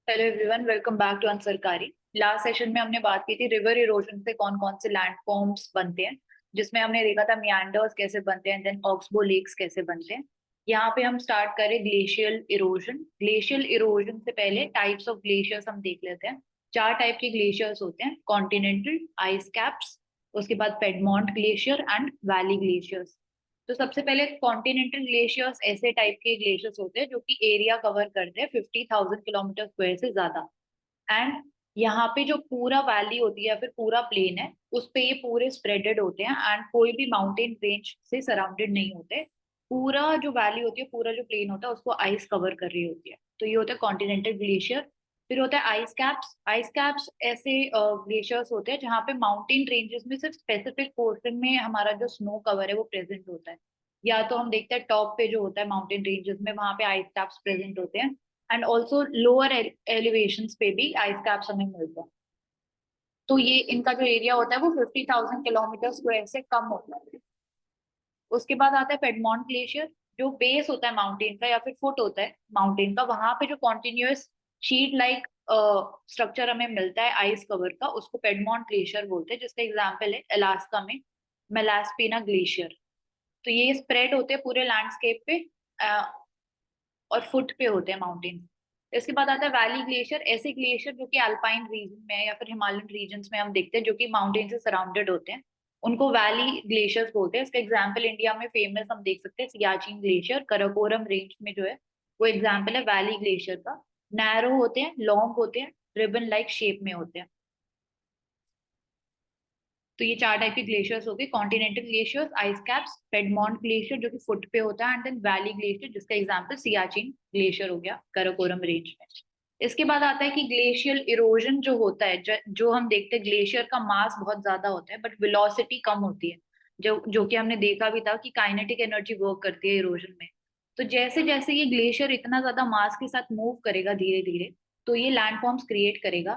Hello everyone, welcome back to Unsarkari. Last session में हमने बात की थी रिवर इरोजन से कौन कौन से लैंड फॉर्म्स बनते हैं, जिसमें हमने देखा था मियांडर्स कैसे बनते हैं, देन ऑक्सबो लेक्स कैसे बनते हैं। यहाँ पे हम स्टार्ट करें ग्लेशियल इरोजन। ग्लेशियल इरोजन से पहले टाइप्स ऑफ ग्लेशियर्स हम देख लेते हैं। चार टाइप के ग्लेशियर्स होते हैं: कॉन्टिनेंटल, आइस कैप्स, उसके बाद Piedmont glacier and valley glaciers. तो सबसे पहले कॉन्टिनेंटल ग्लेशियर्स ऐसे टाइप के ग्लेशियर्स होते हैं जो कि एरिया कवर करते हैं 50,000 किलोमीटर स्क्वायर से ज्यादा। एंड यहाँ पे जो पूरा वैली होती है या फिर पूरा प्लेन है, उस पे ये पूरे स्प्रेडेड होते हैं एंड कोई भी माउंटेन रेंज से सराउंडेड नहीं होते। पूरा जो वैली होती है, पूरा जो प्लेन होता है, उसको आइस कवर कर रही होती है। तो ये होता है कॉन्टिनेंटल ग्लेशियर। फिर होता है आइस कैप्स। आइस कैप्स ऐसे ग्लेशियर्स होते हैं जहाँ पे माउंटेन रेंजेस में सिर्फ स्पेसिफिक पोर्शन में हमारा जो स्नो कवर है वो प्रेजेंट होता है। या तो हम देखते हैं टॉप पे जो होता है माउंटेन रेंजेस में, वहां पे आइस कैप्स प्रेजेंट होते हैं। एंड ऑल्सो लोअर एलिवेशन पे भी आइस कैप्स हमें मिलते हैं। तो ये इनका जो एरिया होता है वो 50,000 किलोमीटर स्क्वायर से कम होता है। उसके बाद आता है पेडमोंट ग्लेशियर। जो बेस होता है माउंटेन का या फिर फुट होता है माउंटेन का, वहां पे जो कॉन्टिन्यूअस शीट लाइक स्ट्रक्चर हमें मिलता है आइस कवर का, उसको पेडमोंट ग्लेशियर बोलते हैं, जिसका एग्जाम्पल है अलास्का में मेलास्पीना ग्लेशियर। तो ये स्प्रेड होते हैं पूरे लैंडस्केप पे और फुट पे होते हैं माउंटेन। इसके बाद आता है वैली ग्लेशियर। ऐसे ग्लेशियर जो कि अल्पाइन रीजन में है या फिर हिमालयन रीजन्स में हम देखते हैं, जो कि माउंटेन से सराउंडेड होते हैं, उनको वैली ग्लेशियर्स बोलते हैं। इसका एग्जाम्पल इंडिया में फेमस हम देख सकते हैं सियाचिन ग्लेशियर, कराकोरम रेंज में जो है वो एग्जाम्पल है वैली ग्लेशियर का। नैरो होते हैं, लॉन्ग होते हैं, रिबन लाइक शेप में होते हैं। तो ये चार टाइप के ग्लेशियर्स हो गए: continental glaciers, ice caps, piedmont glacier जो कि फुट पे होता है, एंड देन वैली ग्लेशियर जिसका एग्जांपल सियाचिन ग्लेशियर हो गया कराकोरम रेंज में। इसके बाद आता है कि ग्लेशियल इरोजन जो होता है, जो हम देखते हैं ग्लेशियर का मास बहुत ज्यादा होता है बट वेलोसिटी कम होती है। जो कि हमने देखा भी था कि काइनेटिक एनर्जी वर्क करती है इरोजन में। तो जैसे जैसे ये ग्लेशियर इतना ज्यादा मास के साथ मूव करेगा धीरे धीरे, तो ये लैंडफॉर्म्स क्रिएट करेगा।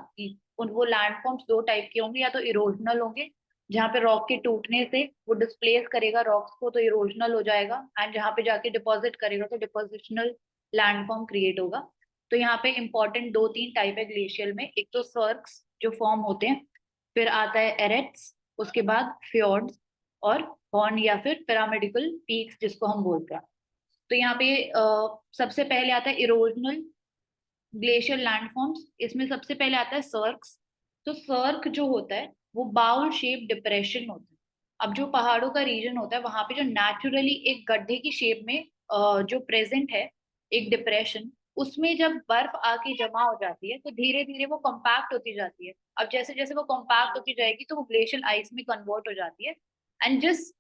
वो लैंडफॉर्म्स दो टाइप के होंगे, या तो इरोजनल होंगे जहाँ पे रॉक के टूटने से वो डिस्प्लेस करेगा रॉक्स को, तो इरोजनल हो जाएगा। एंड जहाँ पे जाके डिपॉजिट करेगा तो डिपोजिशनल लैंडफॉर्म क्रिएट होगा। तो यहाँ पे इंपॉर्टेंट दो तीन टाइप है ग्लेशियल में: एक तो सर्क्स जो फॉर्म होते हैं, फिर आता है एरेट्स, उसके बाद फ्योर्ड्स, और हॉर्न या फिर पिरामिडिकल पीक्स जिसको हम बोलते हैं। तो यहाँ पे सबसे पहले आता है इरोजनल ग्लेशियर लैंडफॉर्म्स। इसमें सबसे पहले आता है सर्क्स। तो सर्क जो होता है वो बाउल शेप डिप्रेशन होता है। अब जो पहाड़ों का रीजन होता है वहां पे जो नेचुरली एक गड्ढे की शेप में जो प्रेजेंट है एक डिप्रेशन, उसमें जब बर्फ आके जमा हो जाती है तो धीरे धीरे वो कॉम्पैक्ट होती जाती है। अब जैसे जैसे वो कॉम्पैक्ट होती जाएगी तो वो ग्लेशियल आइस में कन्वर्ट हो जाती है। एंड जिस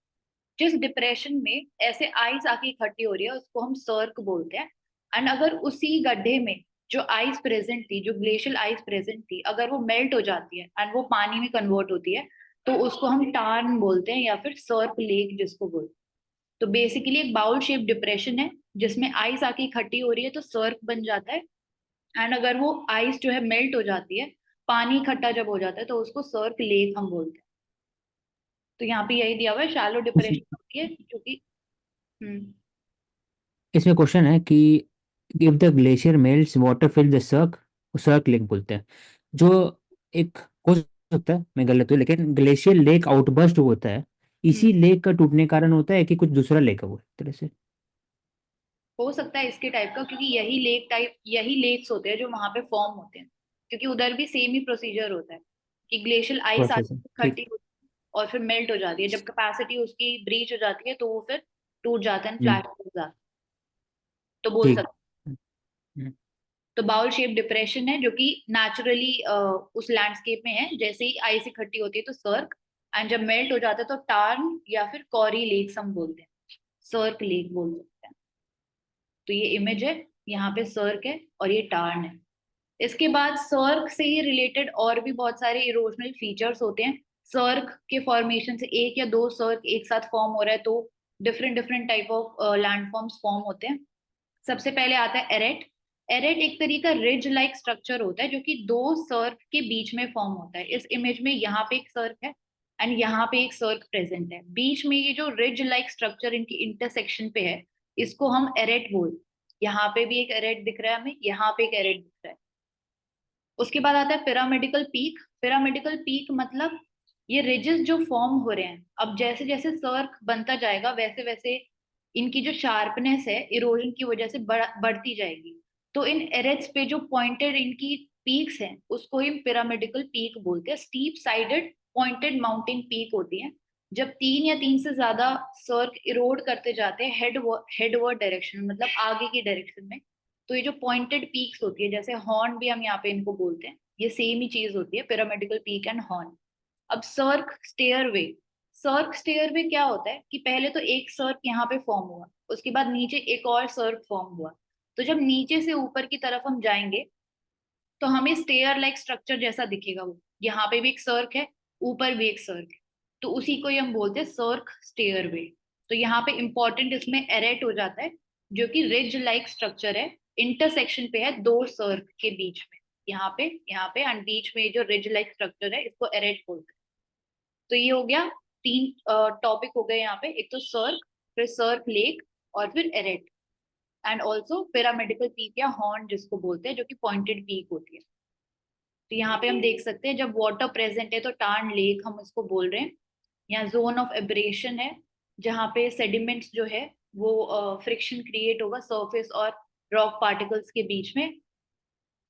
जिस डिप्रेशन में ऐसे आइस आके इकट्ठी हो रही है उसको हम सर्क बोलते हैं। एंड अगर उसी गड्ढे में जो आइस प्रेजेंट थी, जो ग्लेशियल आइस प्रेजेंट थी, अगर वो मेल्ट हो जाती है एंड वो पानी में कन्वर्ट होती है, तो उसको हम टार्न बोलते हैं या फिर सर्प लेक जिसको बोलते हैं। तो बेसिकली एक बाउल शेप डिप्रेशन है जिसमें आइस आके इकट्ठी हो रही है तो सर्प बन जाता है। एंड अगर वो आइस जो है मेल्ट हो जाती है, पानी इकट्ठा जब हो जाता है, तो उसको सर्प लेक हम बोलते हैं। तो यहाँ पे यही दिया हुआ है, शैलो इस- डिप्रेशन होती है जो कि इसमें क्वेश्चन है कि if the glacier melts water fill the cirque, cirque lake बोलते हैं। जो एक हो सकता है मैं गलत हूँ, लेकिन ग्लेशियर लेक आउटबर्स्ट होता है, हम्म इसी लेक का टूटने के कारण होता है कि कुछ दूसरा लेक है वो एक तरह से। हो सकता है इसके टाइप का, क्योंकि यही लेक्स होते हैं जो वहां पे फॉर्म होते हैं। क्योंकि उधर भी सेम ही प्रोसीजर होता है कि ग्लेशियल आइस प्रोसेस है, आती है, ठीक। इकट्ठी होती है और फिर मेल्ट हो जाती है। जब कैपेसिटी उसकी ब्रीच हो जाती है तो वो फिर टूट जाता है, हम्म। फ्लैट हो जाता है। तो बोल ठीक। सकते हम्म। तो बाउल शेप डिप्रेशन है जो कि नेचुरली उस लैंडस्केप में है। जैसे ही आइस इकट्ठी होती है तो सर्क, एंड जब मेल्ट हो जाता है तो टार्न या फिर कॉरी लेक्स हम बोलते हैं, सर्क लेक बोल सकते हैं। तो ये इमेज है, यहाँ पे सर्क है और ये टार्न है। इसके बाद सर्क से ही रिलेटेड और भी बहुत सारे इरोजनल फीचर्स होते हैं। सर्क के फॉर्मेशन से एक या दो सर्क एक साथ फॉर्म हो रहा है तो different different type of landforms form होते हैं। सबसे पहले आता है एरेट। एरेट एक तरीका रिज लाइक स्ट्रक्चर होता है जो कि दो सर्क के बीच में फॉर्म होता है। इस इमेज में यहाँ पे एक सर्क है एंड यहाँ पे एक सर्क प्रेजेंट है। बीच में ये जो रिज लाइक स्ट्रक्चर इनकी इंटरसेक्शन पे है, इसको हम एरेट बोलते हैं। यहाँ पे भी एक एरेट दिख रहा है हमें, यहाँ पे एक एरेट दिख रहा है। उसके बाद आता है पिरामिडिकल पीक। पिरामिडिकल पीक मतलब ये रिजेस जो फॉर्म हो रहे हैं, अब जैसे जैसे सर्क बनता जाएगा वैसे वैसे इनकी जो शार्पनेस है इरोजन की वजह से बढ़ती जाएगी। तो इन एरेट्स पे जो पॉइंटेड इनकी पीक्स हैं उसको ही पिरामिडिकल पीक बोलते हैं। Steep sided pointed mountain peak होती है जब 3 या 3 से ज्यादा सर्क इरोड करते जाते हैं हेडवर्ड डायरेक्शन, मतलब आगे की डायरेक्शन में। तो ये जो पॉइंटेड पीक्स होती है, जैसे हॉर्न भी हम यहाँ पे इनको बोलते हैं, ये सेम ही चीज होती है, पिरामिडिकल पीक एंड हॉर्न। अब सर्क स्टेयरवे। सर्क स्टेयरवे क्या होता है कि पहले तो एक सर्क यहाँ पे फॉर्म हुआ, उसके बाद नीचे एक और सर्क फॉर्म हुआ। तो जब नीचे से ऊपर की तरफ हम जाएंगे तो हमें स्टेयर लाइक स्ट्रक्चर जैसा दिखेगा। वो यहाँ पे भी एक सर्क है, ऊपर भी एक सर्क है, तो उसी को ही हम बोलते हैं सर्क स्टेयरवे। तो यहाँ पे इंपॉर्टेंट इसमें एरेट हो जाता है, जो कि रिज लाइक स्ट्रक्चर है, इंटरसेक्शन पे है दो सर्क के बीच में, यहाँ पे एंड बीच में जो रिज लाइक स्ट्रक्चर है इसको एरेट बोलते हैं। तो ये हो गया, 3 टॉपिक हो गए यहाँ पे, एक तो सर्क, फिर सर्क लेक, और फिर aerate, and also pyramidical peak या हॉर्न जिसको बोलते हैं, जो कि पॉइंटेड पीक होती है। तो यहाँ पे हम देख सकते हैं जब वाटर प्रेजेंट है तो टार्न लेक हम इसको बोल रहे हैं। यहाँ जोन ऑफ एब्रेशन है जहाँ पे सेडिमेंट्स जो है वो फ्रिक्शन क्रिएट होगा सरफेस और रॉक पार्टिकल्स के बीच में।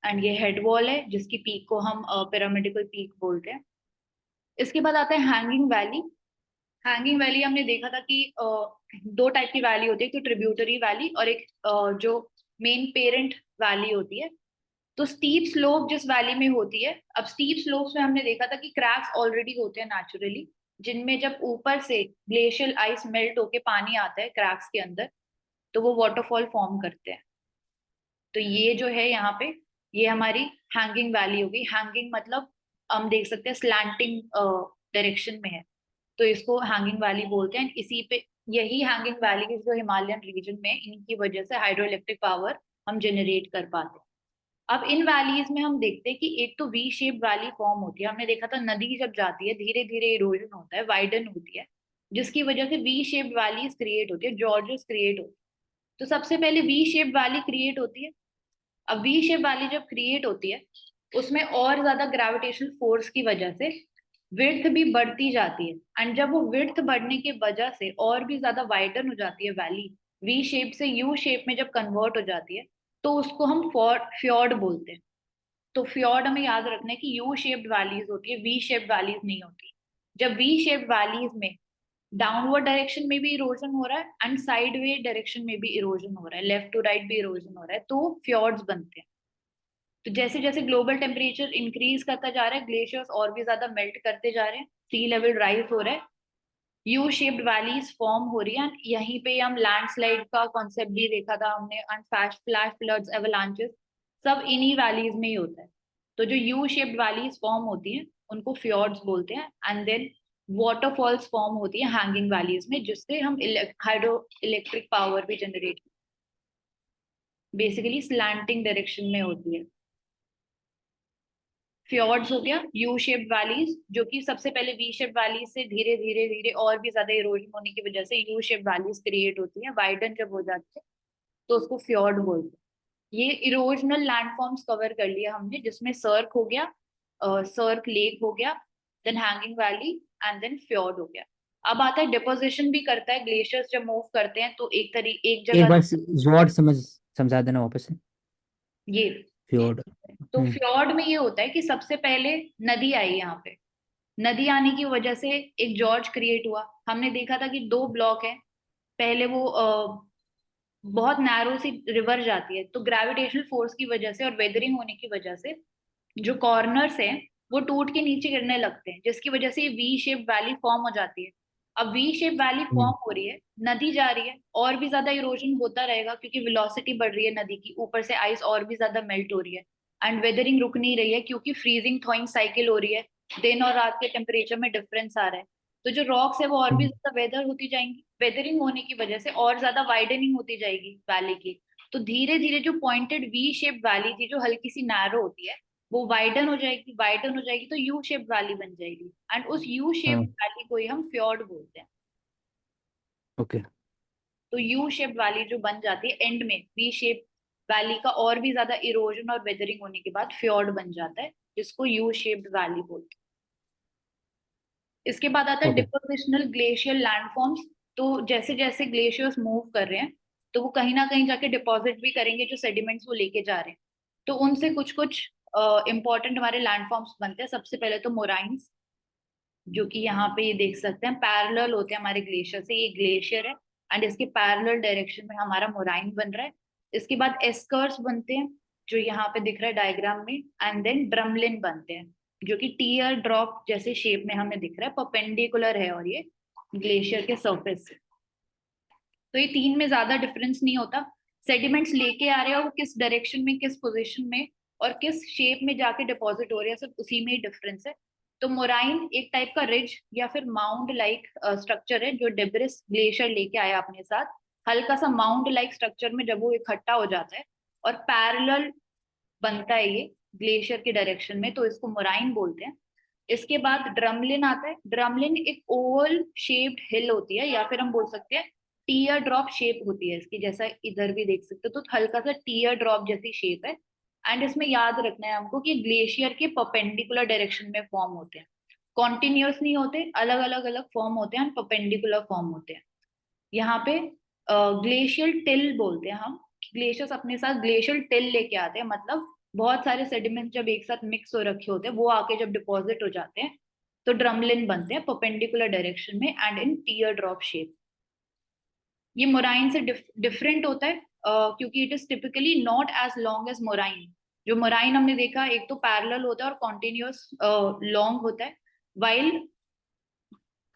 एंड ये हेड वॉल है जिसकी पीक को हम पिरामिडिकल पीक बोलते हैं। इसके बाद आता है हैंगिंग वैली। हैंगिंग वैली हमने देखा था कि 2 टाइप की वैली होती है, एक तो ट्रिब्यूटरी वैली और एक जो मेन पेरेंट वैली होती है। तो स्टीप स्लोप जिस वैली में होती है, अब स्टीप स्लोप्स में हमने देखा था कि क्रैक्स ऑलरेडी होते हैं नेचुरली, जिनमें जब ऊपर से ग्लेशियल आइस मेल्ट होके पानी आता है क्रैक्स के अंदर तो वो वाटरफॉल फॉर्म करते हैं। तो ये जो है यहाँ पे, ये हमारी हैंगिंग वैली होगी। हैंगिंग मतलब हम देख सकते हैं स्लैंटिंग डायरेक्शन में है, तो इसको हैंगिंग वैली बोलते हैं। इसी पे यही हैंगिंग वैली जो हिमालयन रीजन में, इनकी वजह से हाइड्रो इलेक्ट्रिक पावर हम जनरेट कर पाते हैं। अब इन वैलीज में हम देखते हैं कि एक तो वी शेप वैली फॉर्म होती है। हमने देखा था नदी जब जाती है धीरे धीरे इरोजन होता है, वाइडन होती है, जिसकी वजह से वी शेप वैलीज क्रिएट होती है, जॉर्जेस क्रिएट होती है। तो सबसे पहले वी शेप वैली क्रिएट होती है। अब वी शेप वैली जब क्रिएट होती है उसमें और ज्यादा ग्रेविटेशनल फोर्स की वजह से विड्थ भी बढ़ती जाती है, एंड जब वो विड्थ बढ़ने की वजह से और भी ज्यादा वाइडन हो जाती है वैली, वी शेप से यू शेप में जब कन्वर्ट हो जाती है, तो उसको हम फ्योर्ड बोलते हैं। तो फ्योर्ड हमें याद रखना है कि यू शेप्ड वैलीज होती है, वी शेप्ड वैलीज नहीं होती। जब वी शेप्ड वैलीज में डाउनवर्ड डायरेक्शन में भी इरोजन हो रहा है एंड साइडवे डायरेक्शन में भी इरोजन हो रहा है, लेफ्ट टू राइट भी इरोजन हो रहा है, तो फ्योर्ड्स बनते हैं। तो जैसे जैसे ग्लोबल टेम्परेचर इंक्रीज करता जा रहा है, ग्लेशियर्स और भी ज्यादा मेल्ट करते जा रहे हैं, सी लेवल राइज हो रहा है, यू शेप्ड वैलीज फॉर्म हो रही है। यहीं पे हम लैंडस्लाइड का कॉन्सेप्ट भी देखा था हमने, and flash flash floods, avalanches, सब इन्हीं वैलीज में ही होता है। तो जो यू शेप्ड वैलीज फॉर्म होती हैं उनको फ्योर्ड्स बोलते हैं, एंड देन वाटरफॉल्स फॉर्म होती है हैंगिंग वैलीज में, जिससे हम हाइड्रो इलेक्ट्रिक पावर भी जनरेट, बेसिकली स्लैंटिंग डायरेक्शन में होती है। फ्योर्ड्स हो गया, यू शेप्ड वैलीज, जो कि सबसे पहले वी शेप्ड वैलीज से धीरे धीरे धीरे और भी ज्यादा इरोजन होने की वजह से यू शेप्ड वैलीज क्रिएट होती है, वाइडन जब हो जाती है तो उसको फ्योर्ड बोलते हैं। ये इरोजनल लैंडफॉर्म्स कवर कर लिया हमने, जिसमें सर्क हो गया, सर्क लेक हो गया, then hanging valley, and then fjord हो गया। अब आता है डिपोजिशन भी करता है, ग्लेशियर्स जब मूव करते हैं तो एक एक जगह बार वर्ड समझा देना वापस से। ये फ्योर्ड। तो हम्म। फ्योर्ड में ये होता है कि सबसे पहले नदी आई यहाँ पे, नदी आने की वजह से एक जॉर्ज क्रिएट हुआ। हमने देखा था कि 2 ब्लॉक है, पहले वो बहुत नैरो सी रिवर जाती है, तो ग्रेविटेशनल फोर्स की वजह से और वेदरिंग होने की वजह से जो कॉर्नर्स हैं वो टूट के नीचे गिरने लगते हैं, जिसकी वजह से वी शेप वैली फॉर्म हो जाती है। अब वी शेप वैली फॉर्म हम्म। हो रही है, नदी जा रही है, और भी ज्यादा इरोजन होता रहेगा क्योंकि वेलोसिटी बढ़ रही है नदी की, ऊपर से आइस और भी ज्यादा मेल्ट हो रही है, एंड वेदरिंग रुक नहीं रही है क्योंकि फ्रीजिंग थॉइंग साइकिल हो रही है, दिन और रात के टेम्परेचर में डिफरेंस आ रहा है। तो जो रॉक्स है वो और भी हम्म। ज्यादा वेदर होती जाएंगी, वेदरिंग होने की वजह से और ज्यादा वाइडनिंग होती जाएगी वैली की। तो धीरे धीरे जो पॉइंटेड वी शेप वैली थी जो हल्की सी नैरो होती है, वो वाइडन हो जाएगी, वाइडन हो जाएगी तो यू शेप वैली बन जाएगी, एंड उस यू शेप हाँ। वैली को ही हम फ्योर्ड बोलते हैं। ओके। तो यू शेप वैली जो बन जाती है एंड में वी शेप वैली का और भी ज्यादा इरोजन और वेदरिंग होने के बाद फ्योर्ड बन जाता है, जिसको यू शेप्ड वैली बोलते हैं। इसके बाद आता है ओके। Depositional glacial landforms. तो जैसे जैसे ग्लेशियर्स मूव कर रहे हैं, तो वो कहीं ना कहीं जाके डिपॉजिट भी करेंगे जो सेडिमेंट्स वो लेके जा रहे हैं। तो उनसे कुछ कुछ इंपॉर्टेंट हमारे लैंडफॉर्म्स बनते हैं। सबसे पहले तो मोराइंस, जो कि यहाँ पे ये देख सकते हैं पैरेलल होते हैं हमारे ग्लेशियर से। ये ग्लेशियर है एंड इसके पैरेलल डायरेक्शन में हमारा मोराइन बन रहा है। इसके बाद एस्कर्स बनते हैं, जो यहाँ पे दिख रहा है डायग्राम में। एंड देन ड्रमलिन बनते हैं, जो कि टीयर ड्रॉप जैसे शेप में हमें दिख रहा है, परपेंडिकुलर है और ये ग्लेशियर के सरफेस से। तो ये तीन में ज्यादा डिफरेंस नहीं होता। सेडिमेंट्स लेके आ रहे हैं, वो किस डायरेक्शन में, किस पोजीशन में और किस शेप में जाके डिपॉजिट हो रहे हैं, सिर्फ उसी में ही डिफरेंस है। तो मोराइन एक टाइप का रिज या फिर माउंड लाइक स्ट्रक्चर है, जो डेब्रिस ग्लेशियर लेके आया अपने साथ। हल्का सा माउंड लाइक स्ट्रक्चर में जब वो इकट्ठा हो जाता है और पैरेलल बनता है ये ग्लेशियर के डायरेक्शन में, तो इसको मोराइन बोलते हैं। इसके बाद ड्रमलिन आता है। ड्रमलिन एक ओवल शेप्ड हिल होती है, या फिर हम बोल सकते हैं टीयर ड्रॉप शेप होती है इसकी, जैसा इधर भी देख सकते हो, तो हल्का सा टीयर ड्रॉप जैसी शेप है। एंड इसमें याद रखना है हमको कि ग्लेशियर के परपेंडिकुलर डायरेक्शन में फॉर्म होते हैं, कॉन्टिन्यूस नहीं होते, अलग अलग अलग फॉर्म होते हैं, परपेंडिकुलर फॉर्म होते हैं। यहाँ पे ग्लेशियल टिल बोलते हैं हम। ग्लेशियर्स अपने साथ ग्लेशियल टिल लेके आते हैं, मतलब बहुत सारे सेडिमेंट जब एक साथ मिक्स हो रखे होते हैं, वो आके जब डिपॉजिट हो जाते हैं, तो ड्रमलिन बनते हैं परपेंडिकुलर डायरेक्शन में and in tear drop shape. ये मोराइन से डिफरेंट होता है, क्योंकि it is typically not as long as moraine. जो मोराइन हमने देखा, एक तो पैरेलल होता है और कॉन्टिन्यूस लॉन्ग होता है, वाइल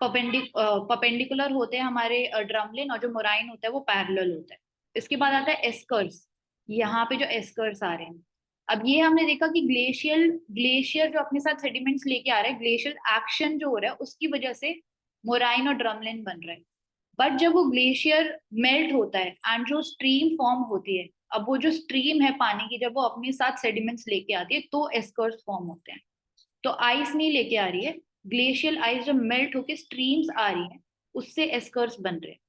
परपेंडिकुलर होते हैं हमारे ड्रमलिन, और जो मोराइन होता है वो पैरेलल होता है। इसके बाद आता है एस्कर्स। यहाँ पे जो एस्कर्स आ रहे हैं, अब ये हमने देखा कि ग्लेशियर जो अपने साथ सेडिमेंट्स लेके आ रहे हैं, ग्लेशियर एक्शन जो हो रहा है उसकी वजह से मोराइन और ड्रमलिन बन रहे हैं। बट जब वो ग्लेशियर मेल्ट होता है एंड जो स्ट्रीम फॉर्म होती है, अब वो जो स्ट्रीम है पानी की, जब वो अपने साथ सेडिमेंट्स लेके आती है, तो एस्कर्स फॉर्म होते हैं। तो आइस नहीं लेके आ रही है, ग्लेशियल आइस जब मेल्ट होके स्ट्रीम्स आ रही है, उससे एस्कर्स बन रहे हैं।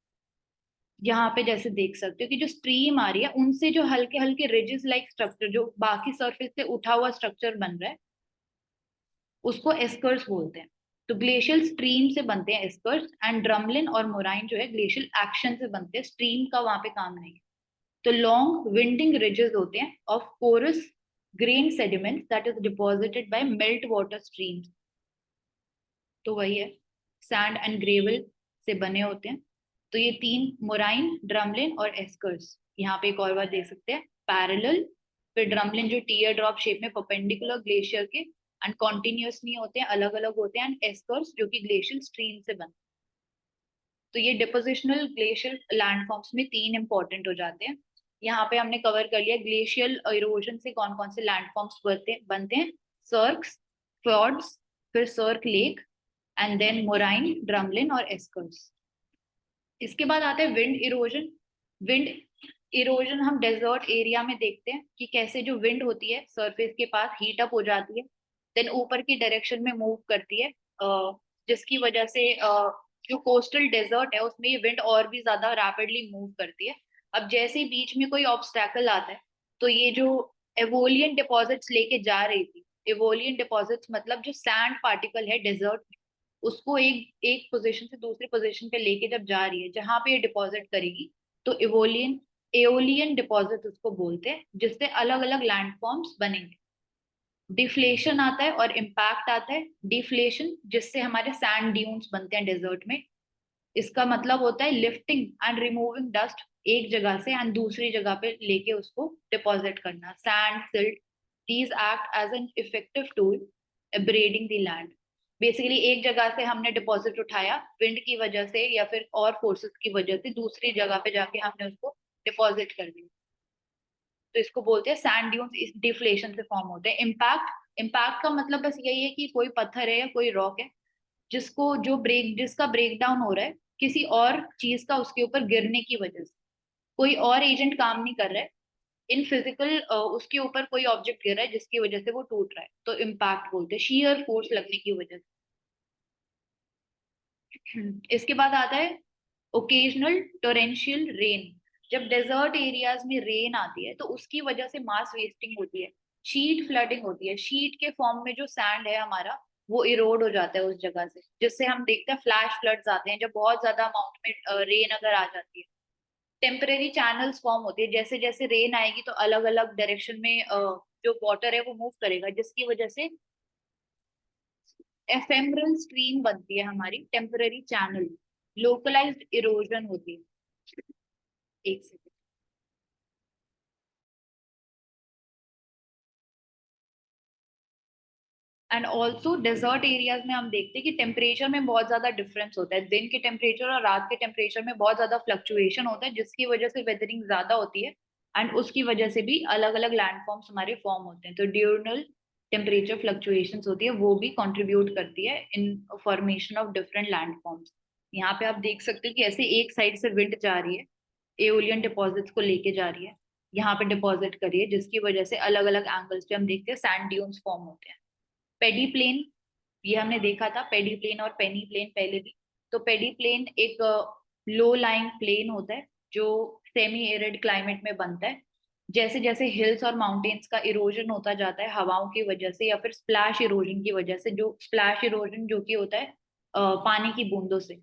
यहाँ पे जैसे देख सकते हो कि जो स्ट्रीम आ रही है, उनसे जो हल्के हल्के रिजेस लाइक स्ट्रक्चर, जो बाकी सरफेस से उठा हुआ स्ट्रक्चर बन रहा है, उसको एस्कर्स बोलते हैं। तो ग्लेशियल स्ट्रीम से बनते हैं एस्कर्स, एंड ड्रमलिन और मोराइन जो है ग्लेशियल एक्शन से बनते हैं, स्ट्रीम का वहां पे काम नहीं है। तो लॉन्ग विंडिंग रिजेस होते हैं of porous grain sediment that is deposited by melt water streams. तो वही है, सैंड एंड ग्रेवल से बने होते हैं। तो ये तीन, मोराइन, ड्रमलिन और एस्कर्स। यहाँ पे एक और बात देख सकते हैं, पैरेलल, फिर ड्रमलिन जो टीयर ड्रॉप शेप में परपेंडिकुलर ग्लेशियर के एंड कॉन्टिन्यूस नहीं होते हैं, अलग अलग होते हैं, एंड एस्कर्स जो कि ग्लेशियल स्ट्रीम से बनते हैं। तो ये डिपोजिशनल ग्लेशियल लैंडफॉर्म्स में तीन इंपॉर्टेंट हो जाते हैं। यहाँ पे हमने कवर कर लिया ग्लेशियल इरोजन से कौन कौन से लैंडफॉर्म्स बनते हैं। सर्क्स, फ्योर्ड्स, फिर cirque lake, and then moraine, drumlin और एस्कर्स। इसके बाद आता है विंड इरोजन। विंड इरोजन हम डेजर्ट एरिया में देखते हैं कि कैसे जो विंड होती है सरफेस के पास हीट अप हो जाती है, देन ऊपर की डायरेक्शन में मूव करती है, जिसकी वजह से जो कोस्टल डेजर्ट है उसमें ये विंड और भी ज्यादा रैपिडली मूव करती है। अब जैसे ही बीच में कोई ऑब्स्टैकल आता है, तो ये जो एवोलियन डिपॉजिट्स लेके जा रही थी, एवोलियन डिपॉजिट्स मतलब जो सैंड पार्टिकल है डेजर्ट, उसको एक एक पोजीशन से दूसरी पोजीशन पे लेके जब जा रही है, जहां पे ये डिपॉजिट करेगी, तो एवोलियन एओलियन डिपॉजिट उसको बोलते हैं, जिससे अलग अलग लैंडफॉर्म्स बनेंगे। डिफ्लेशन आता है और इम्पैक्ट आता है। डिफ्लेशन जिससे हमारे सैंड ड्यून्स बनते हैं डेजर्ट में। इसका मतलब होता है लिफ्टिंग एंड रिमूविंग डस्ट एक जगह से एंड दूसरी जगह पे लेके उसको डिपॉजिट करना। Sand, silt, these act as an effective tool abrading the land. Basically एक जगह से हमने डिपॉजिट उठाया विंड की वजह से या फिर और फोर्सेस की वजह से, दूसरी जगह पे जाके हमने उसको डिपॉजिट कर दिया, तो इसको बोलते हैं सैंड ड्यून्स। इस डिफ्लेशन से फॉर्म होते हैं। इम्पैक्ट, इम्पैक्ट का मतलब बस यही है कि कोई पत्थर है या कोई रॉक है, जिसका ब्रेक डाउन हो रहा है किसी और चीज का उसके ऊपर गिरने की वजह से। कोई और एजेंट काम नहीं कर रहा है, इन फिजिकल उसके ऊपर कोई ऑब्जेक्ट गिर रहा है जिसकी वजह से वो टूट रहा है, तो इम्पैक्ट बोलते हैं, शीयर फोर्स लगने की वजह से। इसके बाद आता है ओकेजनल टोरेंशियल रेन। जब डेजर्ट एरियाज में रेन आती है तो उसकी वजह से मास वेस्टिंग होती है, शीट फ्लडिंग होती है, शीट के फॉर्म में जो सैंड है हमारा वो इरोड हो जाता है उस जगह से, जिससे हम देखते हैं फ्लैश फ्लड्स आते हैं जब बहुत ज्यादा अमाउंट में रेन अगर आ जाती है। टेम्परेरी चैनल्स फॉर्म होती है, जैसे जैसे रेन आएगी तो अलग अलग डायरेक्शन में जो वाटर है वो मूव करेगा, जिसकी वजह से एफेमरल स्ट्रीम बनती है हमारी टेम्परेरी चैनल, लोकलाइज्ड इरोजन होती है। एक second. And also desert areas में हम देखते हैं कि टेम्परेचर में बहुत ज्यादा डिफरेंस होता है, दिन के टेम्परेचर और रात के टेम्परेचर में बहुत ज्यादा फ्लक्चुएशन होता है, जिसकी वजह से वेदरिंग ज्यादा होती है एंड उसकी वजह से भी अलग अलग लैंडफॉर्म्स हमारे फॉर्म होते हैं। तो डिurnal टेम्परेचर फ्लक्चुएशंस होती है, वो भी कंट्रीब्यूट करती है in formation of different landforms. यहाँ पे आप देख सकते हैं कि ऐसे एक साइड से विंड जा रही है, एओलियन डिपॉजिट्स को लेके जा रही है, यहाँ पे डिपॉजिट करी है, जिसकी वजह से अलग अलग एंगल्स पे हम देखते हैं सैंड ड्यून्स फॉर्म होते हैं। पेडी प्लेन, ये हमने देखा था पेडी प्लेन और पेनी प्लेन पहले भी। तो पेडी प्लेन एक लो लाइंग प्लेन होता है जो सेमी एरिड क्लाइमेट में बनता है। जैसे जैसे हिल्स और माउंटेन्स का इरोजन होता जाता है हवाओं की वजह से या फिर स्प्लैश इरोजन की वजह से, जो स्प्लैश इरोजन जो कि होता है पानी की बूंदों से,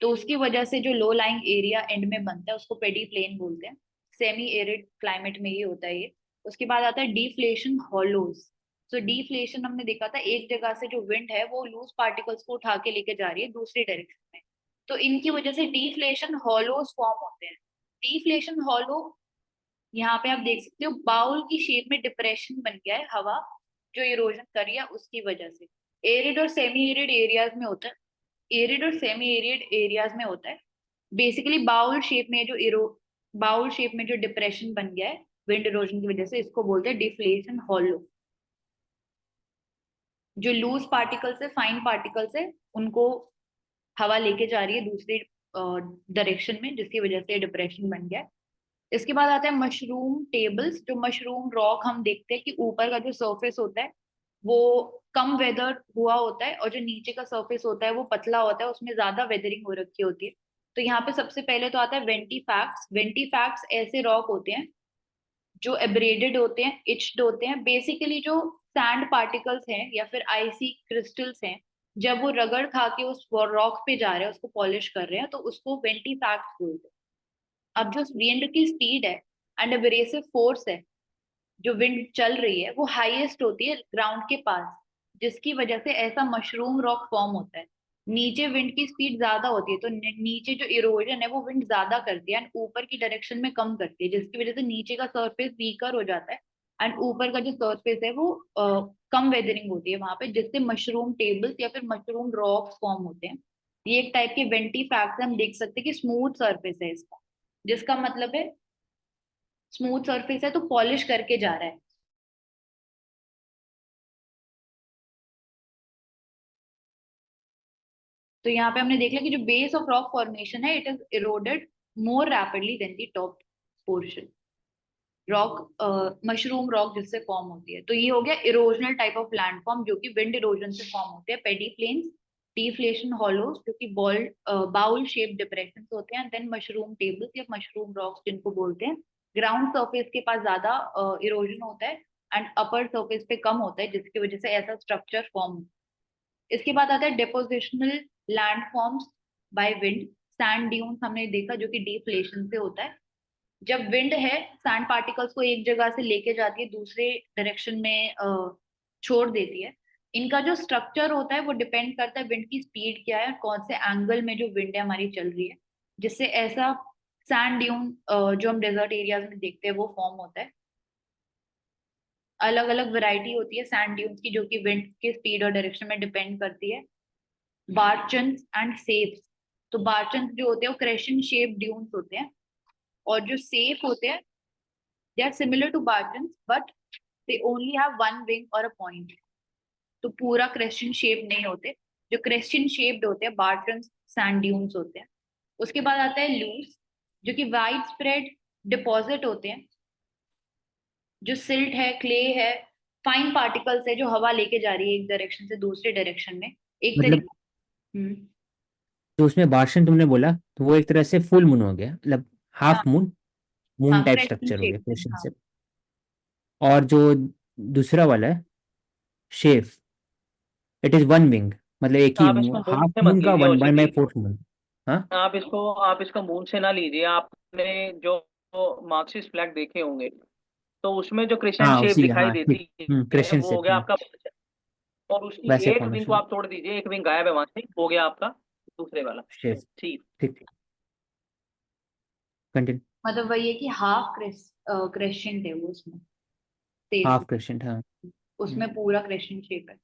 तो उसकी वजह से जो लो लाइंग एरिया एंड में बनता है उसको पेडी प्लेन बोलते हैं। सेमी एरिड क्लाइमेट में ये होता है ये। उसके बाद आता है डिफ्लेशन हॉलोज। सो डिफ्लेशन हमने देखा था, एक जगह से जो विंड है वो लूज पार्टिकल्स को उठा के लेके जा रही है दूसरी डायरेक्शन में, तो इनकी वजह से डिफ्लेशन हॉलोज फॉर्म होते हैं। डिफ्लेशन हॉलो, यहाँ पे आप देख सकते हो बाउल की शेप में डिप्रेशन बन गया है हवा जो इरोजन कर रही है उसकी वजह से। एरिड और सेमी एरिड एरियाज में होता है, एरिड और सेमी एरिड एरियाज में होता है बेसिकली बाउल शेप में जो इरो बाउल शेप में जो डिप्रेशन बन गया है विंड इरोजन की वजह से, इसको बोलते हैं डिफ्लेशन हॉलो। जो लूज पार्टिकल्स है, फाइन पार्टिकल्स है, उनको हवा लेके जा रही है दूसरी डायरेक्शन में, जिसकी वजह से डिप्रेशन बन गया है। इसके बाद आता है मशरूम टेबल्स। जो मशरूम रॉक हम देखते हैं कि ऊपर का जो सरफेस होता है वो कम वेदर हुआ होता है और जो नीचे का सरफेस होता है वो पतला होता है, उसमें ज्यादा वेदरिंग हो रखी होती है। तो यहाँ पे सबसे पहले तो आता है वेंटीफैक्ट्स। वेंटीफैक्ट्स ऐसे रॉक होते हैं जो एब्रेडेड होते हैं, इच्ड होते हैं, बेसिकली जो सैंड पार्टिकल्स हैं या फिर आइसी क्रिस्टल्स हैं, जब वो रगड़ खा के उस रॉक पे जा रहे हैं उसको पॉलिश कर रहे हैं तो उसको वेंटीफैक्ट्स बोलते हैं। अब जो विंड की स्पीड है एंड एब्रेसिव फोर्स है, जो विंड चल रही है वो हाईएस्ट होती है ग्राउंड के पास, जिसकी वजह से ऐसा मशरूम रॉक फॉर्म होता है। नीचे विंड की स्पीड ज्यादा होती है तो नीचे जो इरोजन है वो विंड ज्यादा करती है एंड ऊपर की डायरेक्शन में कम करती है, जिसकी वजह से नीचे का सरफेस वीकर हो जाता है एंड ऊपर का जो सरफेस है वो कम वेदरिंग होती है वहां पे, जिससे मशरूम टेबल्स या फिर मशरूम रॉक्स फॉर्म होते हैं। ये एक टाइप के वेंटी फैक्ट हम देख सकते हैं कि स्मूथ सरफेस है इसका, जिसका मतलब है स्मूथ सरफेस है तो पॉलिश करके जा रहा है। तो यहाँ पे हमने देख लिया कि जो बेस ऑफ रॉक फॉर्मेशन है it is eroded more rapidly than the top portion. Rock mushroom rock जिससे फॉर्म होती है, तो ये हो गया इरोजनल टाइप ऑफ लैंडफॉर्म जो कि विंड इरोजन से फॉर्म होते हैं। पेडी प्लेन्स, डिफ्लेशन हॉलोज जो कि बॉल बाउल शेप डिप्रेशन होते हैं, देन मशरूम टेबल्स या मशरूम रॉक्स जिनको बोलते हैं। ग्राउंड सरफेस के पास ज्यादा इरोजन होता है एंड अपर सरफेस पे कम होता है, जिसकी वजह से ऐसा स्ट्रक्चर फॉर्म। इसके बाद आता है depositional landforms by wind. Sand dunes हमने देखा जो कि डिफ्लेशन से होता है। जब विंड है सैंड पार्टिकल्स को एक जगह से लेके जाती है दूसरे डायरेक्शन में छोड़ देती है। इनका जो स्ट्रक्चर होता है वो डिपेंड करता है विंड की स्पीड क्या है और कौन से एंगल में जो विंड है हमारी चल रही है, जिससे ऐसा सैंड ड्यून जो हम डेजर्ट एरियाज में देखते हैं वो फॉर्म होता है। अलग अलग वैरायटी होती है सैंड ड्यून्स की जो कि विंड के स्पीड और डायरेक्शन में डिपेंड करती है। बार्चन्स एंड सेफ्स। तो बार्चन्स जो होते हैं वो क्रेशन शेप ड्यून्स होते हैं और जो सेफ होते हैं they are similar to barchans but they only have one wing और अ पॉइंट। तो पूरा क्रेशन शेप नहीं होते। जो क्रेशन शेप्ड होते हैं बार्चन्स सैंड ड्यून्स होते हैं। उसके बाद आता है लूस जो कि वाइड स्प्रेड डिपॉजिट होते हैं। जो सिल्ट है, क्ले है, फाइन पार्टिकल्स है जो हवा लेके जा रही है एक डायरेक्शन से दूसरे डायरेक्शन में, एक मतलब तरीके। जो उसमें बार्शन तुमने बोला तो वो एक तरह से फुल मून हो गया, मतलब हाँ हाफ मून। मून हाँ टाइप क्रेस्टेंट स्ट्रक्चर हो गया शेप में, क्वेश्चन हाँ। से। और जो दूसरा वाला है shape, it is one wing, मतलब एक ही आप इसको मून हाफ से मत मून का लीजिए one one by OCP. Fourth moon. हाँ आप इसको मून से ना लीजिए। आपने जो मार्क्सिस्ट फ्लैग देखे होंगे, तो उसमें जो क्रिसेंट हाँ शेप उसी, दिखाई हाँ ठीक, देती है क्रिश्चियन वो हो शेप, गया हाँ आपका। और उसकी वैसे एक विंग को फॉर्मेशन आप तोड़ दीजिए, एक विंग गायब है वहां से, हो गया आपका दूसरे वाला। शेप। ठीक। ठीक, कंटिन्यू। मतलब वही है कि हाफ क्रेस्टेंट है वो उसमें, सेफ, हाफ क्रिश्चियन, हाँ। उसमें पूरा क्रेस्टेंट शेप है।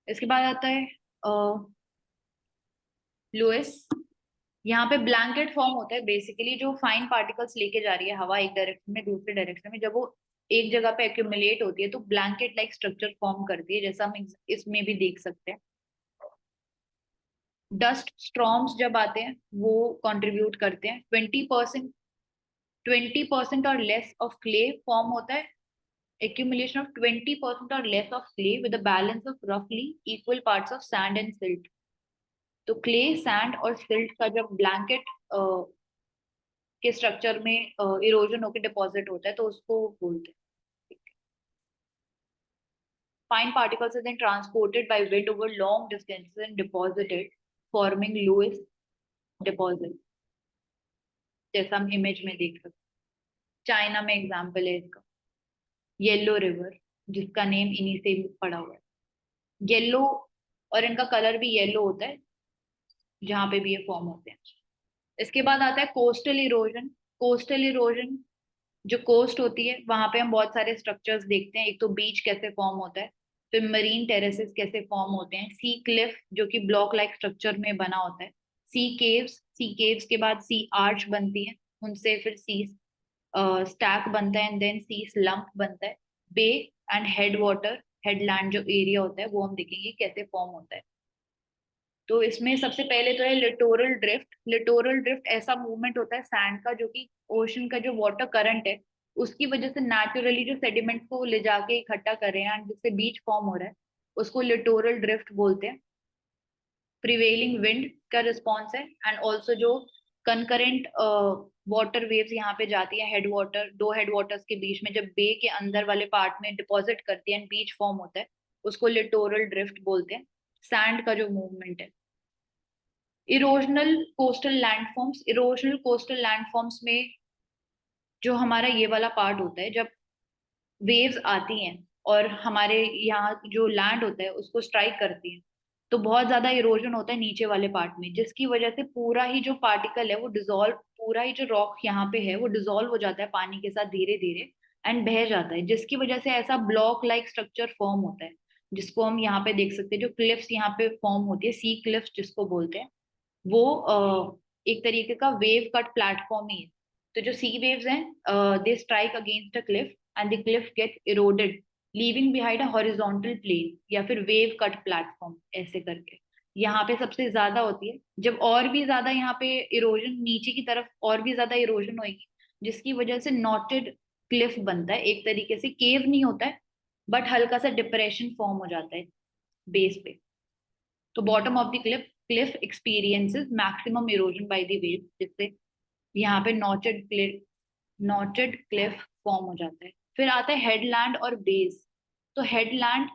इसके बाद आता है लुइस। यहाँ पे ब्लैंकेट फॉर्म होता है बेसिकली, जो फाइन पार्टिकल्स लेके जा रही है हवा एक डायरेक्शन में दूसरे डायरेक्शन में, जब वो एक जगह पे एक्यूमुलेट होती है तो ब्लैंकेट लाइक स्ट्रक्चर फॉर्म करती है, जैसा हम इसमें भी देख सकते हैं। डस्ट स्टॉर्म्स जब आते हैं वो कंट्रीब्यूट करते हैं। 20% और लेस ऑफ क्ले फॉर्म होता है। accumulation of 20% or less of clay with a balance of roughly equal parts of sand and silt। तो क्ले, सैंड और सिल्ट का जब ब्लैंकेट के स्ट्रक्चर में इरोजन होकर डिपॉजिट होता है तो उसको बोलते हैं। Fine particles are then transported by wind over long distances and deposited, forming Lewis deposit, जैसा हम इमेज में देख सकते हैं। चाइना में एग्जाम्पल है इसका, येलो रिवर, जिसका नेम इन्हीं से पड़ा हुआ है। येलो, और इनका कलर भी येलो होता है जहां पे भी ये फॉर्म होते हैं। इसके बाद आता है कोस्टल इरोजन। कोस्टल इरोजन, जो कोस्ट होती है वहां पे हम बहुत सारे स्ट्रक्चर्स देखते हैं। एक तो बीच कैसे फॉर्म होता है, फिर मरीन टेरेसेस कैसे फॉर्म होते हैं, सी क्लिफ जो कि ब्लॉक लाइक स्ट्रक्चर में बना होता है, सी केव्स के बाद सी आर्च बनती है, उनसे फिर सी स्टैक बनता है एंड देन सी स्लम्प बनता है। बे एंड हेड वाटर, हेडलैंड जो एरिया होता है वो हम देखेंगे कैसे फॉर्म होता है। तो इसमें सबसे पहले तो है लिटोरल ड्रिफ्ट। लिटोरल ड्रिफ्ट ऐसा मूवमेंट होता है सैंड का जो कि ओशन का जो वाटर करंट है उसकी वजह से नेचुरली जो सेडिमेंट्स को ले जाके इकट्ठा कर रहे हैं एंड जिससे बीच फॉर्म हो रहा है, उसको लिटोरल ड्रिफ्ट बोलते हैं। प्रिवेलिंग विंड का रिस्पॉन्स है एंड ऑल्सो जो कंकरेंट वाटर वेव्स यहाँ पे जाती है, हेड वाटर, दो हेड वाटर्स के बीच में जब बे के अंदर वाले पार्ट में डिपॉजिट करती है एंड बीच फॉर्म होता है, उसको लिटोरल ड्रिफ्ट बोलते हैं। सैंड का जो मूवमेंट है। Erosional coastal landforms, erosional coastal landforms में जो हमारा ये वाला पार्ट होता है, जब वेव्स आती हैं और हमारे यहाँ जो लैंड होता है उसको स्ट्राइक करती हैं, तो बहुत ज्यादा इरोजन होता है नीचे वाले पार्ट में, जिसकी वजह से पूरा ही जो पार्टिकल है वो डिजोल्व, पूरा ही जो रॉक यहाँ पे है वो डिजोल्व हो जाता है पानी के साथ धीरे धीरे एंड बह जाता है, जिसकी वजह से ऐसा ब्लॉक लाइक स्ट्रक्चर फॉर्म होता है, जिसको हम यहाँ पे देख सकते हैं। जो क्लिफ्स यहाँ पे फॉर्म होती है, सी क्लिफ्स जिसको बोलते हैं, वो एक तरीके का वेव कट प्लेटफॉर्म ही है। तो जो सी वेव्स हैं they strike against a cliff and the cliff get eroded, leaving behind a horizontal plane या फिर वेव कट प्लेटफॉर्म, ऐसे करके यहाँ पे सबसे ज्यादा होती है। जब और भी ज्यादा यहाँ पे इरोजन नीचे की तरफ और भी ज्यादा इरोजन होगी, जिसकी वजह से नॉटेड क्लिफ बनता है, एक तरीके से केव नहीं होता है बट हल्का सा डिप्रेशन फॉर्म हो जाता है बेस पे। तो bottom of the Cliff experiences maximum erosion by the wave, जिससे यहाँ पे नॉटेड क्लिफ फॉर्म हो जाता है। फिर आता है हेडलैंड और बेस। तो हेडलैंड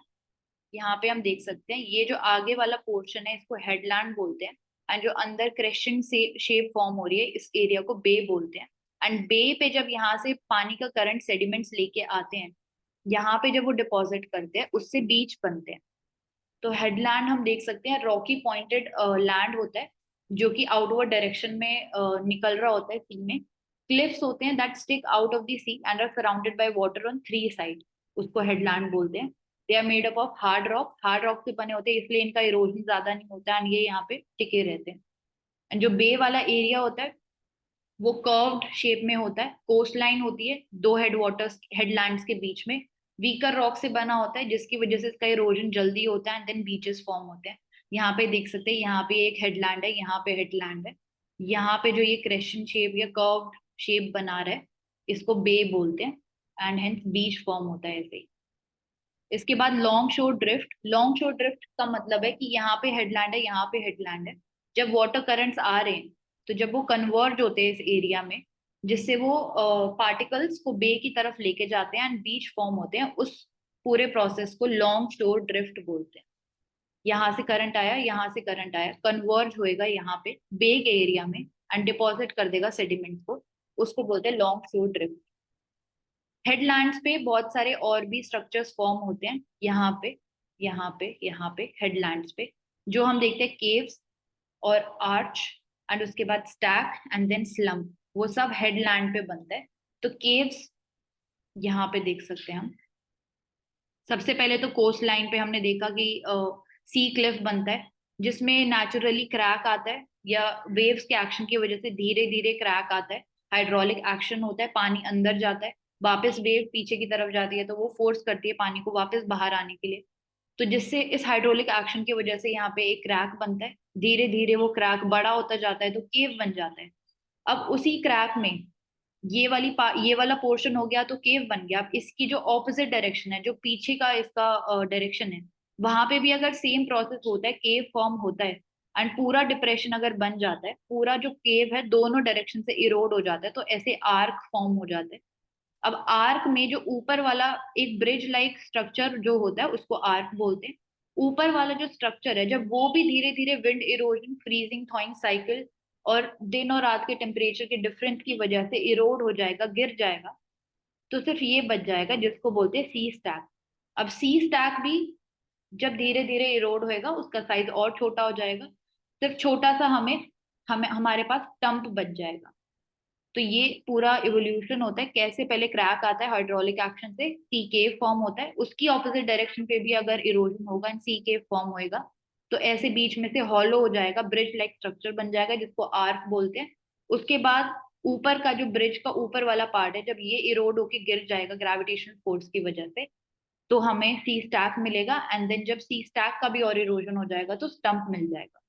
यहाँ पे हम देख सकते हैं, ये जो आगे वाला पोर्शन है इसको हेडलैंड बोलते हैं एंड जो अंदर क्रेस्टेंट से शेप फॉर्म हो रही है इस एरिया को बे बोलते हैं। एंड बे पे जब यहाँ से पानी का करंट सेडिमेंट्स लेके आते हैं, यहाँ पे जब वो डिपॉजिट करते हैं उससे बीच बनते हैं। तो हेडलैंड हम देख सकते हैं रॉकी पॉइंटेड लैंड होता है जो कि आउटवर्ड डायरेक्शन में निकल रहा होता है सी में। क्लिफ्स होते हैं that stick out of the sea and are surrounded by water on three side, उसको हेडलैंड बोलते हैं। They are made up of hard rock से बने होते हैं, इसलिए इनका इरोजन ज्यादा नहीं होता एंड ये यहाँ पे टिके रहते हैं। एंड जो बे वाला एरिया होता है वो कर्व्ड शेप में होता है, कोस्ट लाइन होती है दो हेड वाटर्स हेडलैंड्स के बीच में, वीकर रॉक से बना होता है जिसकी वजह से इसका इरोजन जल्दी होता है एंड देन बीचेस फॉर्म होते हैं। यहाँ पे देख सकते हैं, यहाँ पे एक हेडलैंड है, यहाँ पे हेडलैंड है, यहाँ पे जो ये क्रेस्टेंट शेप या कर्व्ड शेप बना रहा है इसको बे बोलते हैं एंड हेंस बीच फॉर्म होता है ऐसे ही। इसके बाद लॉन्ग शोर ड्रिफ्ट। लॉन्ग शोर ड्रिफ्ट का मतलब है कि यहाँ पे हेडलैंड है, यहाँ पे हेडलैंड है, जब वाटर करंट्स आ रहे हैं तो जब वो कन्वर्ज होते हैं इस एरिया में, जिससे वो पार्टिकल्स को बे की तरफ लेके जाते हैं एंड बीच फॉर्म होते हैं, उस पूरे प्रोसेस को लॉन्ग शोर ड्रिफ्ट बोलते हैं। यहाँ से करंट आया, यहाँ से करंट आया, कन्वर्ज होएगा यहाँ पे बे के एरिया में एंड डिपॉजिट कर देगा सेडिमेंट को, उसको बोलते हैं लॉन्ग शोर ड्रिफ्ट। हेडलैंड्स पे बहुत सारे और भी स्ट्रक्चर्स फॉर्म होते हैं, यहाँ पे, यहाँ पे, यहाँ पे हेडलैंड्स पे, जो हम देखते हैं केव्स और आर्च एंड उसके बाद स्टैक एंड देन स्लम्प, वो सब हेडलैंड पे बनता है। तो केव्स यहाँ पे देख सकते हैं हम। सबसे पहले तो कोस्ट लाइन पे हमने देखा कि सी क्लिफ बनता है, जिसमें नेचुरली क्रैक आता है या वेव्स के एक्शन की वजह से धीरे धीरे क्रैक आता है। हाइड्रोलिक एक्शन होता है, पानी अंदर जाता है, वापस वेव पीछे की तरफ जाती है, तो वो फोर्स करती है पानी को वापस बाहर आने के लिए। तो जिससे इस हाइड्रोलिक एक्शन की वजह से यहाँ पे एक क्रैक बनता है, धीरे धीरे वो क्रैक बड़ा होता जाता है तो केव बन जाता है। अब उसी क्रैक में ये वाला पोर्शन हो गया तो केव बन गया। अब इसकी जो ऑपोजिट डायरेक्शन है, जो पीछे का इसका डायरेक्शन है, वहां पे भी अगर सेम प्रोसेस होता है, केव फॉर्म होता है एंड पूरा डिप्रेशन अगर बन जाता है, पूरा जो केव है दोनों डायरेक्शन से इरोड हो जाता है, तो ऐसे आर्क फॉर्म हो जाते हैं। अब आर्क में जो ऊपर वाला एक ब्रिज लाइक स्ट्रक्चर जो होता है उसको आर्क बोलते हैं। ऊपर वाला जो स्ट्रक्चर है, जब वो भी धीरे धीरे विंड इरोजन, फ्रीजिंग, थॉइंग साइकिल और दिन और रात के टेम्परेचर के डिफरेंस की वजह से इरोड हो जाएगा, गिर जाएगा, तो सिर्फ ये बच जाएगा जिसको बोलते हैं सी स्टैक। अब सी स्टैक भी जब धीरे धीरे इरोड होएगा उसका साइज और छोटा हो जाएगा, सिर्फ छोटा सा हमें हमें हमारे पास स्टंप बच जाएगा। तो ये पूरा इवोल्यूशन होता है, कैसे पहले क्रैक आता है हाइड्रोलिक एक्शन से, सी केव फॉर्म होता है, उसकी ऑपोजिट डायरेक्शन पे भी अगर इरोजन होगा एंड सी केव फॉर्म होएगा, तो ऐसे बीच में से हॉलो हो जाएगा, ब्रिज लाइक स्ट्रक्चर बन जाएगा जिसको आर्क बोलते हैं। उसके बाद ऊपर का जो ब्रिज का ऊपर वाला पार्ट है, जब ये इरोड होके गिर जाएगा ग्रेविटेशनल फोर्स की वजह से, तो हमें सी स्टैक मिलेगा एंड देन जब सी स्टैक का भी और इरोजन हो जाएगा तो स्टंप मिल जाएगा।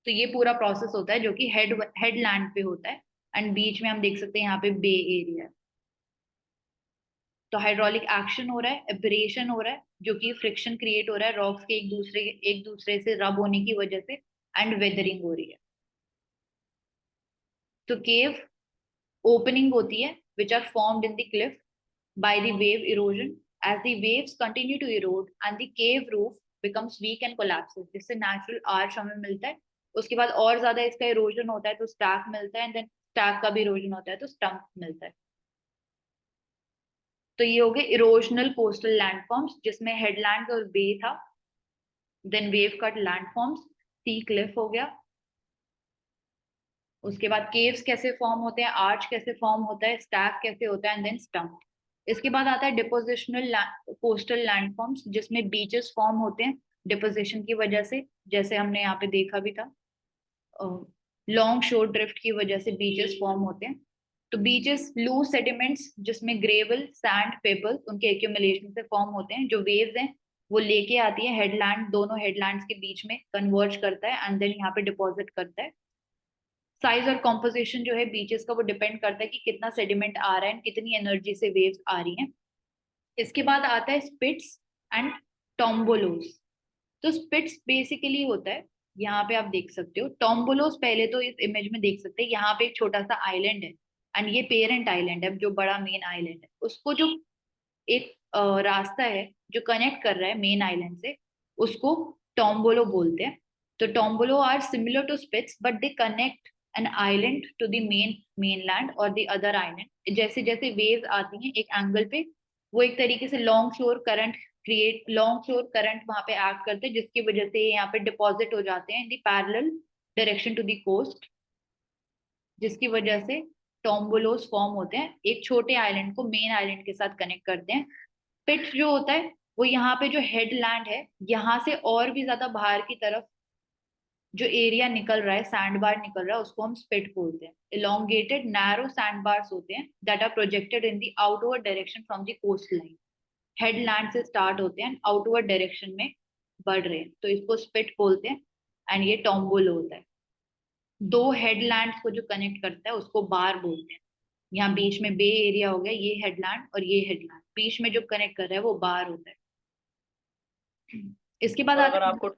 तो ये पूरा प्रोसेस होता है जो कि हेडलैंड पे होता है एंड बीच में हम देख सकते हैं यहाँ पे बे एरिया। तो हाइड्रोलिक एक्शन हो रहा है, एब्रेशन हो रहा है, जो कि फ्रिक्शन क्रिएट हो रहा है रॉक्स के एक दूसरे से रब होने की वजह से, एंड वेदरिंग हो रही है। तो केव ओपनिंग होती है which are formed in the cliff by the wave erosion. As the waves continue to erode and the cave roof becomes weak and collapses, जिससे नेचुरल आर्च हमें मिलता है। उसके बाद और ज्यादा इसका इरोजन होता है तो स्टैक मिलता है एंड देन स्टैक का भी इरोजन होता है तो स्टंप मिलता है। तो ये हो गए इरोजनल कोस्टल लैंडफॉर्म्स, जिसमें हेडलैंड और बे था, देन वेव कट लैंडफॉर्म्स, सी क्लिफ हो गया। उसके बाद केव्स कैसे फॉर्म होते हैं, आर्च कैसे फॉर्म होता है, स्टैक कैसे होता है एंड देन स्टंप। इसके बाद आता है डिपोजिशनल कोस्टल लैंडफॉर्म्स, जिसमें बीचेस फॉर्म होते हैं डिपोजिशन की वजह से, जैसे हमने यहाँ पे देखा भी था, लॉन्ग शोर ड्रिफ्ट की वजह से बीचेस फॉर्म होते हैं। तो बीचेस लूज सेडिमेंट्स जिसमें ग्रेवल, सैंड, पेबल्स उनके एक्यूमुलेशन से फॉर्म होते हैं, जो वेव्स हैं वो लेके आती है हेडलैंड, दोनों हेडलैंड्स के बीच में कन्वर्ज करता है एंड देन यहाँ पे डिपॉजिट करता है। साइज और कॉम्पोजिशन जो है बीचेस का वो डिपेंड करता है कि कितना सेडिमेंट आ रहा है, कितनी एनर्जी से वेव्स आ रही हैं। इसके बाद आता है स्पिट्स एंड टोम्बोलोस। तो स्पिट्स बेसिकली होता है, यहाँ पे आप देख सकते हो। टोम्बोलोस पहले तो इस इमेज में देख सकते हैं, यहाँ पे एक छोटा सा आइलैंड है एंड ये पेरेंट आइलैंड है, जो बड़ा मेन आइलैंड है, उसको जो एक रास्ता है जो कनेक्ट कर रहा है मेन आइलैंड से, उसको टोम्बोलो बोलते हैं। तो tombolo are similar to spits but they connect an island to the mainland और द अदर आइलैंड। जैसे जैसे वेव्स आती हैं एक एंगल पे, वो एक तरीके से लॉन्ग शोर करंट वहां पे एक्ट करते हैं, जिसकी वजह से यहाँ पे डिपॉजिट हो जाते हैं in the parallel direction to the coast, जिसकी वजह से टोम्बोलोस फॉर्म होते हैं, एक छोटे आइलैंड को मेन आइलैंड के साथ कनेक्ट करते हैं। पिट जो होता है वो यहाँ पे जो हेडलैंड है, यहाँ से और भी ज्यादा बाहर की तरफ जो एरिया निकल रहा है, सैंड बार निकल रहा है, उसको हम स्पिट बोलते हैं। इलोंगेटेड नैरो सैंड बार्स होते हैं that are projected in the outward direction from the coast line. Headland से स्टार्ट होते हैं आउटवर्ड डायरेक्शन में बढ़ रहे हैं, तो इसको स्पिट बोलते हैं एंड ये टोम्बोल होता है। दो हेडलैंड्स को जो कनेक्ट करता है उसको बार बोलते हैं। यहाँ बीच में बे एरिया हो गया, ये हेडलैंड और ये हेडलैंड, बीच में जो कनेक्ट कर रहा है वो बार होता है। इसके बाद तो अगर आता है, आपको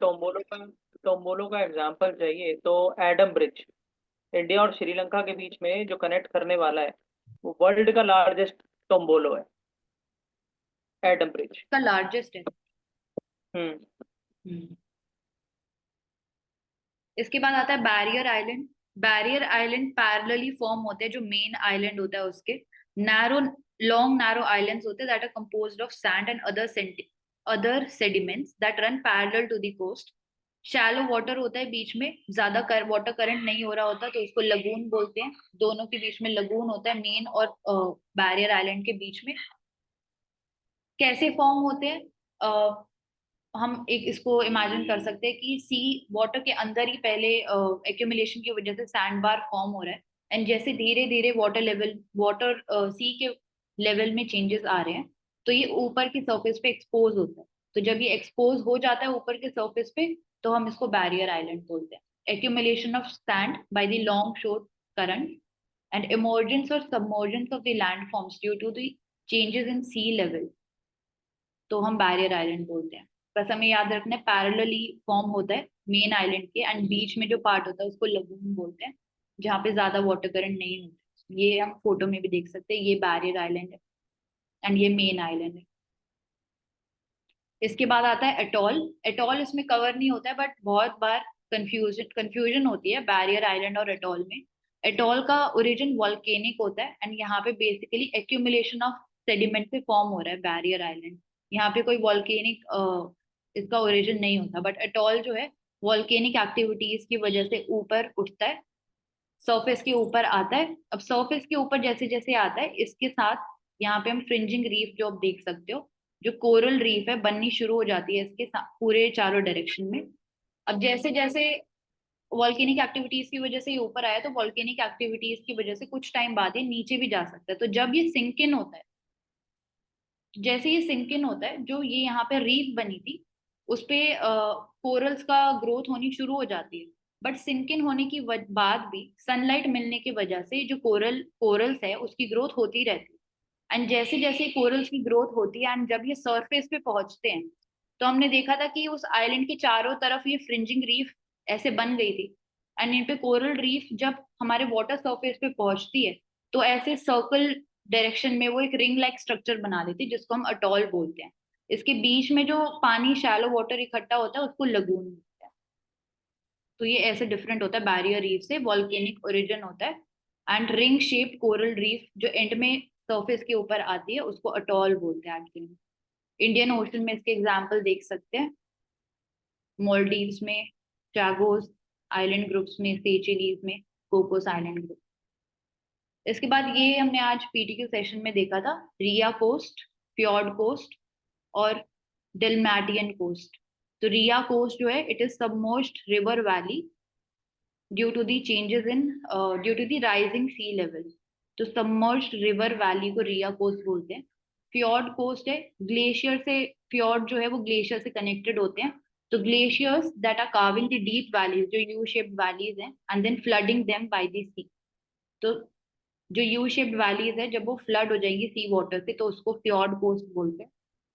टोम्बोलो का एग्जांपल चाहिए तो एडम ब्रिज, इंडिया और श्रीलंका के बीच में जो कनेक्ट करने वाला है वो वर्ल्ड का लार्जेस्ट टोम्बोलो है, एडम ब्रिज। का लार्जेस्ट है। हम्म। इसके बाद आता है barrier island. Barrier island parallelly form होते हैं जो मेन आइलैंड होता है उसके। नैरो लॉन्ग नैरो आइलैंड्स होते हैं that are composed of sand and other sediments that run parallel to the coast. Shallow water होता है बीच में, ज्यादा वाटर करंट नहीं हो रहा होता तो उसको लगून बोलते हैं। दोनों के बीच में लगून होता है मेन और बैरियर आइलैंड के बीच में। कैसे फॉर्म होते हैं? हम एक इसको इमेजिन कर सकते हैं कि सी वाटर के अंदर ही पहले एक्यूमुलेशन की वजह से सैंड बार फॉर्म हो रहा है, एंड जैसे धीरे धीरे वाटर सी के लेवल में चेंजेस आ रहे हैं तो ये ऊपर की सरफेस पे एक्सपोज होता है। तो जब ये एक्सपोज हो जाता है ऊपर के सरफेस पे तो हम इसको बैरियर आइलैंड बोलते हैं। Accumulation of sand by the long shore current and emergence और submergence of the land forms due to the changes in sea level, तो हम बैरियर आइलैंड बोलते हैं। बस हमें याद रखना है पैरेलली फॉर्म होता है मेन आइलैंड के, एंड बीच में जो पार्ट होता है उसको लगून बोलते हैं जहाँ पे ज्यादा वाटर करंट नहीं होता। ये हम फोटो में भी देख सकते हैं, ये बैरियर आइलैंड है एंड ये मेन आइलैंड है। इसके बाद आता है एटॉल। एटॉल इसमें कवर नहीं होता है बट बहुत बार कंफ्यूजन होती है बैरियर आइलैंड और एटॉल में। एटॉल का ओरिजिन वॉल्केनिक होता है एंड यहाँ पे बेसिकली एक्यूमुलेशन ऑफ सेडिमेंट से फॉर्म हो रहा है बैरियर आइलैंड। यहाँ पे कोई वॉल्केनिक इसका ओरिजिन नहीं होता, बट एटॉल जो है वॉल्केनिक एक्टिविटीज की वजह से ऊपर उठता है, सरफेस के ऊपर आता है। अब सरफेस के ऊपर जैसे जैसे आता है इसके साथ यहाँ पे हम फ्रिंजिंग रीफ जो आप देख सकते हो, जो कोरल रीफ है बननी शुरू हो जाती है इसके पूरे चारों डायरेक्शन में। अब जैसे जैसे वॉल्केनिक एक्टिविटीज की वजह से ये ऊपर आया तो वॉल्केनिक एक्टिविटीज की वजह से कुछ टाइम बाद ये नीचे भी जा सकता है। तो जब ये सिंक इन होता है, जैसे ये सिंक इन होता है, जो ये यहाँ पे रीफ बनी थी उस पे कोरल्स का ग्रोथ होनी शुरू हो जाती है। बट सिंक इन होने की बाद भी सनलाइट मिलने की वजह से जो कोरल्स है उसकी ग्रोथ होती रहती है। एंड जैसे जैसे कोरल्स की ग्रोथ होती है एंड जब ये सरफेस पे पहुंचते हैं तो हमने देखा था कि उस आइलैंड के चारों तरफ ये फ्रिंजिंग रीफ ऐसे बन गई थी। एंड इन पे कोरल रीफ जब हमारे वाटर सरफेस पे पहुंचती है तो ऐसे सर्कल डायरेक्शन में वो एक रिंग लाइक स्ट्रक्चर बना देती है जिसको हम अटॉल बोलते हैं। इसके बीच में जो पानी शैलो वाटर इकट्ठा होता है उसको लगून बोलते हैं। तो ये ऐसे डिफरेंट होता है बैरियर रीफ से, वॉल्केनिक ओरिजिन होता है। And ring shaped coral reef जो एंड में सरफेस के ऊपर आती है उसको अटॉल बोलते हैं एक्चुअली। इंडियन ओशन में इसके एग्जाम्पल देख सकते हैं, मोल्डीव्स में चागोस आइलैंड ग्रुप्स में, सेचिलीज में कोकोस आइलैंड ग्रुप। इसके बाद ये हमने आज पीटीक्यू सेशन में देखा था रिया कोस्ट, फ्योर्ड कोस्ट और डेलमेटियन कोस्ट। तो रिया कोस्ट जो है it is submerged river valley due to the changes in due to the rising sea level. तो सबमर्ज्ड रिवर वैली को रिया कोस्ट बोलते हैं। फ्योर्ड कोस्ट है glacier से, फ्योर्ड जो है वो ग्लेशियर से कनेक्टेड होते हैं। तो glaciers that are carving the deep valleys जो यू शेप्ड वैलीज हैं and then flooding them by the सी। तो जो यू शेप्ड वैलीज है जब वो फ्लड हो जाएंगी सी वाटर से तो उसको फ्योर्ड कोस्ट बोलते हैं।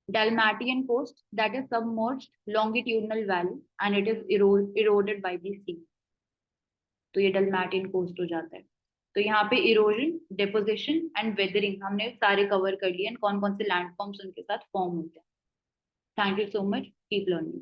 Dalmatian coast that is submerged longitudinal valley and it is eroded by the sea। तो ये डलमैटियन कोस्ट हो जाता है। तो यहाँ पे इरोजन, डिपोजिशन एंड वेदरिंग हमने सारे कवर कर लिए, कौन कौन से लैंडफॉर्म्स उनके साथ फॉर्म होते हैं। Thank you so much, keep learning.